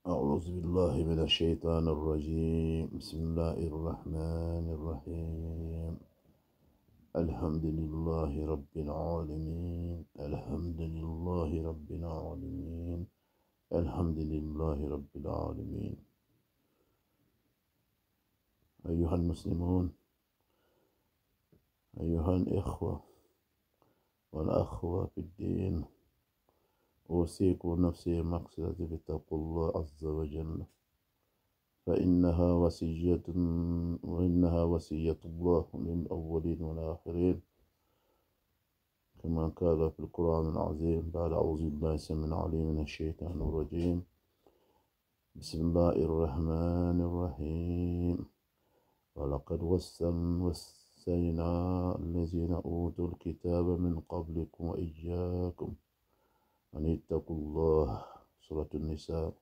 أعوذ بالله من الشيطان الرجيم. بسم الله الرحمن الرحيم. الحمد لله رب العالمين. الحمد لله رب العالمين. الحمد لله رب العالمين. أيها المسلمون، أيها الإخوة والأخوة في الدين، أوصيكم نفسي مقصدة بتقوى الله عز وجل، وإنها وصية الله للأولين والآخرين، كما قال في القرآن العظيم بعد أعوذ بالله السميع العليم من الشيطان الرجيم. بسم الله الرحمن الرحيم. ولقد وصينا الذين أوتوا الكتاب من قبلكم وإياكم أن اتقوا الله. سورة النساء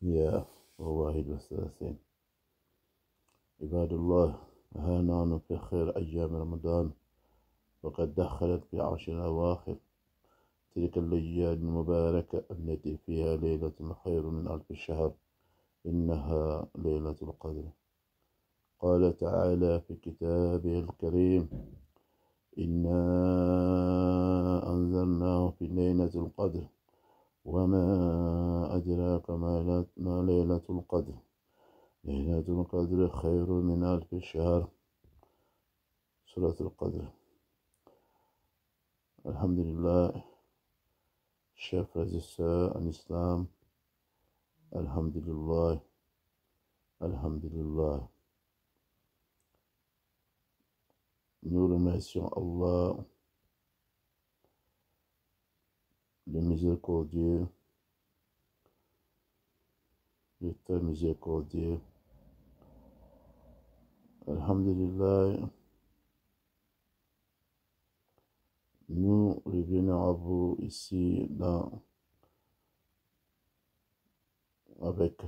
يا 31. عباد الله، ها نحن في خير أيام رمضان، وقد دخلت في عشر الأواخر، تلك الليالي المباركة التي فيها ليلة خير من ألف شهر، إنها ليلة القدر. قال تعالى في كتابه الكريم: إنا أنزلناه في ليلة القدر وما أدراك ما ليلة القدر. ليلة القدر خير من ألف شهر. سورة القدر. الحمد لله, chers frères et sœurs en islam, Alhamdulillah, Alhamdulillah. Nous remercions Allah, le miséricordieux, le très miséricordieux. Alhamdulillah, nous revenons à vous ici avec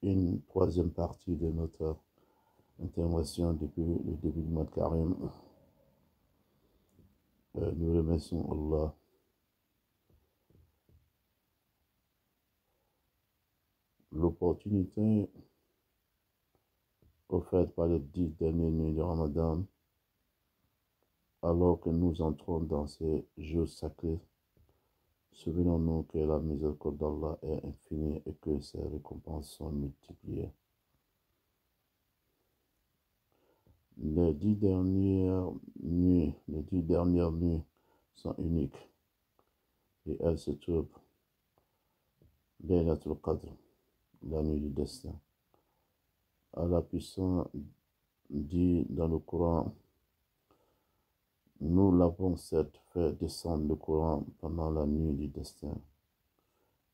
une troisième partie de notre intervention depuis le début du mois de Karim. Nous remercions Allah. L'opportunité offerte par les 10 dernières nuits de Ramadan, alors que nous entrons dans ces jours sacrés. Souvenons-nous que la miséricorde d'Allah est infinie et que ses récompenses sont multipliées. Les 10 dernières nuits sont uniques et elles se trouvent Laylatul Qadr, la nuit du destin. Allah puissant dit dans le Coran: nous l'avons certes fait descendre le Coran pendant la nuit du destin.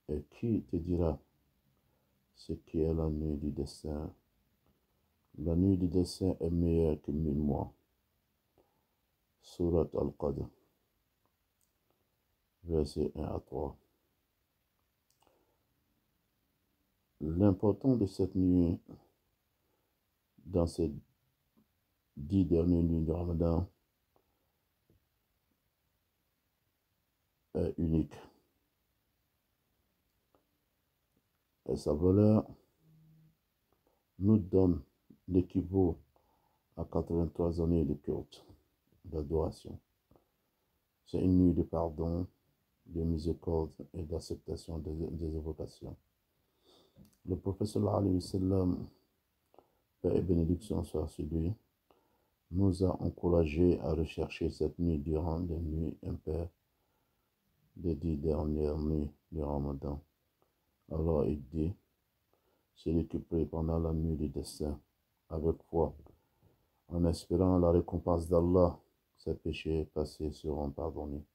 Et qui te dira ce qui est la nuit du destin? La nuit du destin est meilleure que 1000 mois. Surat Al-Qadr, versets 1 à 3. L'important de cette nuit, dans ces 10 dernières nuits de Ramadan, est unique. Et sa valeur nous donne l'équivaut à 83 années de culte, d'adoration. C'est une nuit de pardon, de miséricorde et d'acceptation des évocations. Le prophète sallallahu alayhi wa sallam, paix et bénédiction soit sur lui, nous a encouragés à rechercher cette nuit durant les nuits impaires des 10 dernières nuits du Ramadan. Alors il dit: celui qui prie pendant la nuit du destin avec foi, en espérant la récompense d'Allah, ses péchés passés seront pardonnés.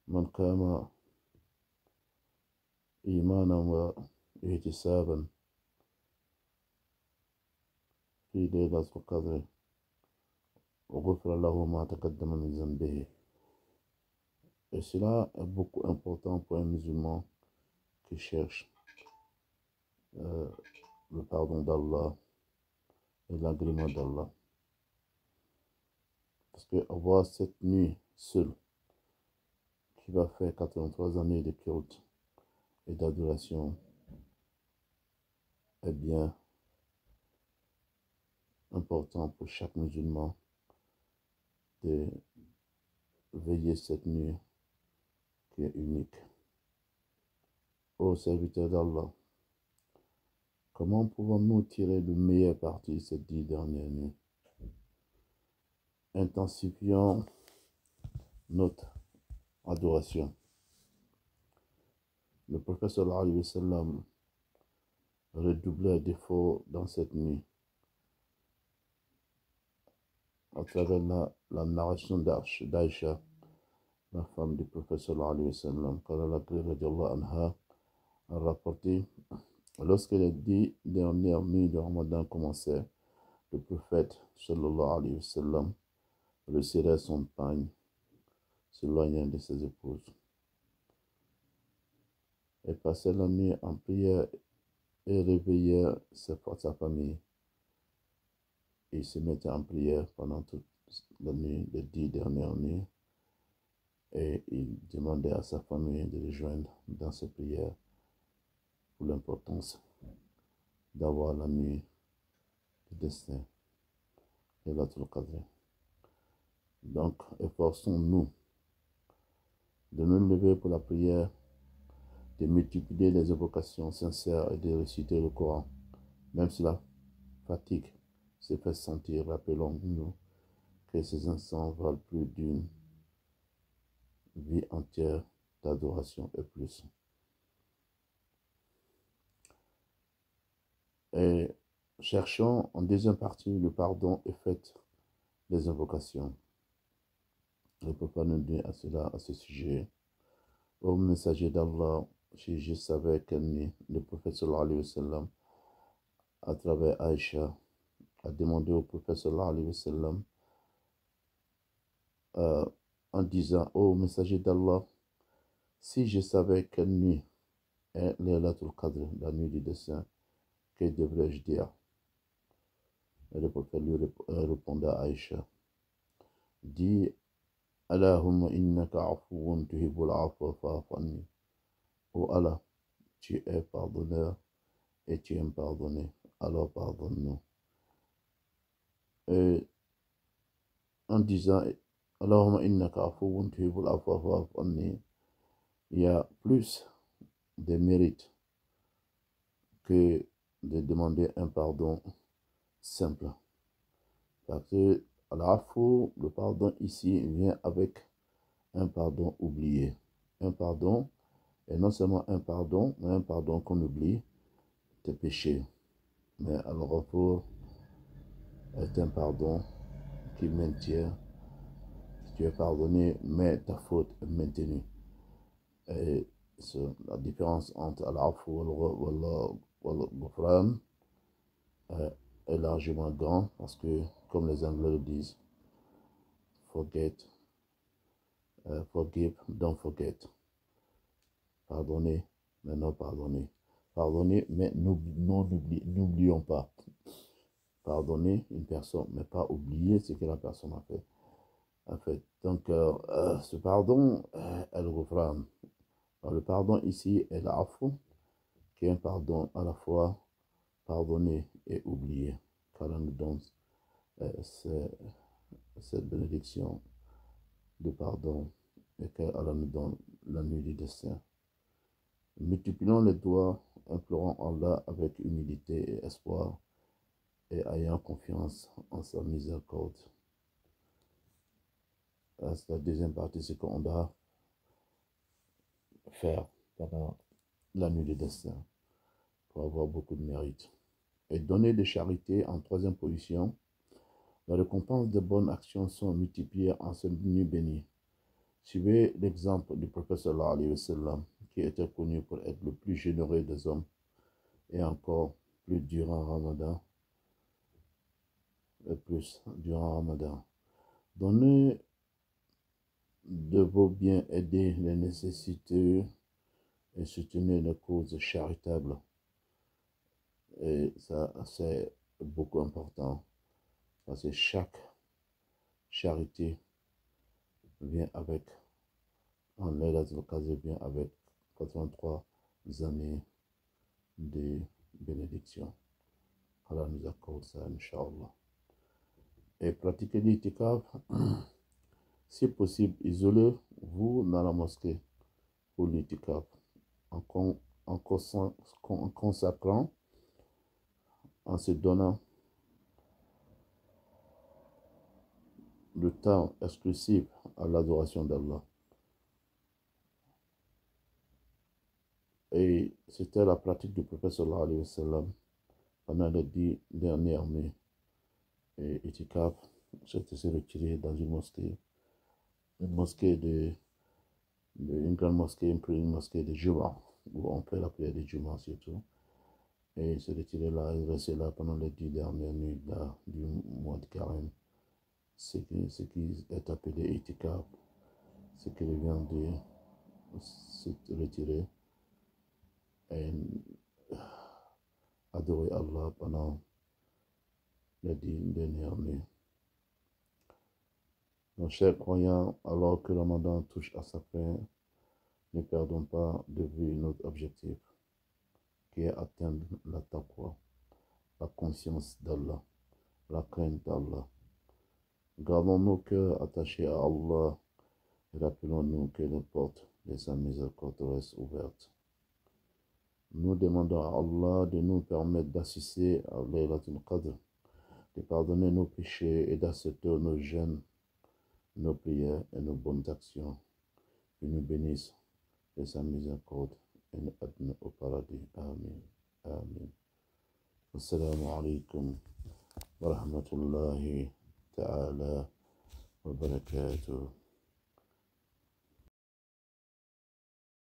Man kama imanan wa ihtisaban fi laylatil qadr ghufira lahu ma taqaddama min dhanbihi. Et cela est beaucoup important pour un musulman qui cherche le pardon d'Allah et l'agrément d'Allah. Parce que avoir cette nuit seule, qui va faire 83 années de culte et d'adoration, est bien important pour chaque musulman de veiller cette nuit qui est unique. Ô serviteur d'Allah, comment pouvons-nous tirer le meilleur parti de ces 10 dernières nuits? Intensifions notre adoration. Le prophète sallallahu alayhi wa sallam redoublait d'efforts dans cette nuit à travers la narration d'Aïcha, la femme du prophète sallallahu alayhi wa sallam, quand elle a pris radiallahu anha, a rapporté, lorsque les 10 dernières nuits de Ramadan commençaient, le prophète sallallahu alayhi wa sallam resserrait son pagne, s'éloignant de ses épouses. Elle passait la nuit en prière et réveillait sa famille. Il se mettait en prière pendant toute la nuit, les 10 dernières nuits, et il demandait à sa famille de le joindre dans ses prières pour l'importance d'avoir la nuit du destin de Laylatul Qadr. Donc, efforçons-nous de nous lever pour la prière, de multiplier les invocations sincères et de réciter le Coran. Même si la fatigue se fait sentir, rappelons-nous que ces instants valent plus d'une vie entière d'adoration et plus. Et cherchons en deuxième partie le pardon et faites les invocations. Le prophète nous dit à ce sujet. Ô messager d'Allah, si je savais quelle nuit, le prophète sallallahu alayhi wa sallam, à travers Aïcha, a demandé au prophète sallallahu alayhi wa sallam, en disant, ô messager d'Allah, si je savais quelle nuit est Laylatul Qadr, la nuit du destin, que devrais-je dire? Et le prophète lui répondait à Aïcha, dis, Allahumma innaka afuwun tuhibbul afwa fa'fu anni. Ô Allah, tu es pardonneur et tu aimes pardonner, alors pardonne-nous. Et en disant, Allahumma innaka afuwun tuhibbul afwa fa'fu anni, il y a plus de mérite que de demander un pardon simple. Parce que le pardon ici vient avec un pardon oublié. Un pardon, et non seulement un pardon, mais un pardon qu'on oublie, tes péchés. Mais alors retour est un pardon qui maintient, tu es pardonné, mais ta faute est maintenue. Et la différence entre al-afu et le ghufran est largement grande parce que, comme les Anglais le disent, forgive, don't forget. Pardonnez, mais non pardonnez. Pardonnez, mais n'oublions pas. Pardonner une personne, mais pas oublier ce que la personne a fait. Donc, ce pardon est le ghufran. Le pardon ici est l'afu, qui est un pardon à la fois pardonner et oublier. Car on nous donne cette bénédiction de pardon et qu'Allah nous donne la nuit du destin. Multiplions les doigts, implorons Allah avec humilité et espoir et ayant confiance en sa miséricorde. C'est la deuxième partie, c'est qu'on doit faire pendant la nuit du destin pour avoir beaucoup de mérite. Et donner de charité en troisième position. Les récompenses de bonnes actions sont multipliées en cette nuit bénie. Suivez l'exemple du prophète sallallahu alayhi wa sallam, qui était connu pour être le plus généreux des hommes, et encore plus durant Ramadan, et plus durant Ramadan. Donnez de vos biens, aidez les nécessiteux et soutenez les causes charitables. Et ça, c'est beaucoup important, parce que chaque charité vient avec, en Laylatul Qadr vient avec 83 années de bénédiction. Allah nous accorde ça, Inch'Allah. Et pratiquez l'itikaf, si possible, isolez-vous dans la mosquée pour l'itikaf, en consacrant, en se donnant le temps exclusif à l'adoration d'Allah. Et c'était la pratique du prophète sallallahu alayhi wa sallam pendant les 10 dernières nuits. Et itikaf, c'était se retirer dans une mosquée une grande mosquée, une mosquée de Juma, où on fait la prière de Juma surtout. Et se retirer là, et rester là pendant les 10 dernières nuits du mois de Carême. Ce qui est appelé itikaf, ce qui vient de se retirer et adorer Allah pendant les 10 dernières nuits. Nos chers croyants, alors que le Ramadan touche à sa fin, ne perdons pas de vue notre objectif, qui est atteindre la taqwa, la conscience d'Allah, la crainte d'Allah. Gardons nos cœurs attachés à Allah et rappelons-nous que les portes de sa miséricorde restent ouvertes. Nous demandons à Allah de nous permettre d'assister à Laylatul Qadr, de pardonner nos péchés et d'accepter nos jeûnes, nos prières et nos bonnes actions. Il nous bénisse de sa miséricorde et nous admette au paradis. Amen. Amen. Assalamu alaikum wa rahmatullahi ta'ala wa barakatuh.